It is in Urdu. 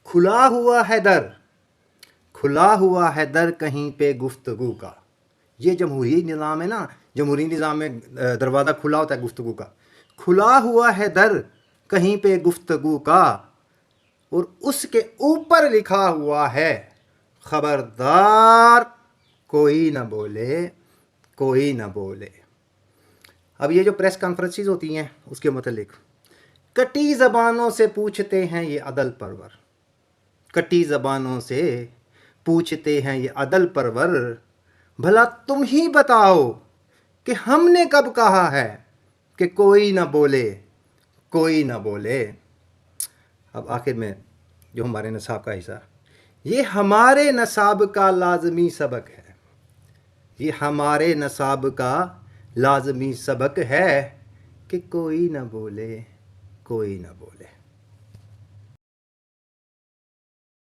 کھلا ہوا ہے در، کھلا ہوا ہے در کہیں پہ گفتگو کا. یہ جمہوری نظام ہے نا، جمہوری نظام میں دروازہ کھلا ہوتا ہے گفتگو کا. کھلا ہوا ہے در کہیں پہ گفتگو کا، اور اس کے اوپر لکھا ہوا ہے خبردار کوئی نہ بولے، کوئی نہ بولے. اب یہ جو پریس کانفرنسز ہوتی ہیں اس کے متعلق، کٹی زبانوں سے پوچھتے ہیں یہ عدل پرور، کٹی زبانوں سے پوچھتے ہیں یہ عدل پرور، بھلا تم ہی بتاؤ کہ ہم نے کب کہا ہے کہ کوئی نہ بولے، کوئی نہ بولے. اب آخر میں جو ہمارے نصاب کا حصہ، یہ ہمارے نصاب کا لازمی سبق ہے، یہ ہمارے نصاب کا لازمی سبق ہے کہ کوئی نہ بولے، کوئی نہ بولے.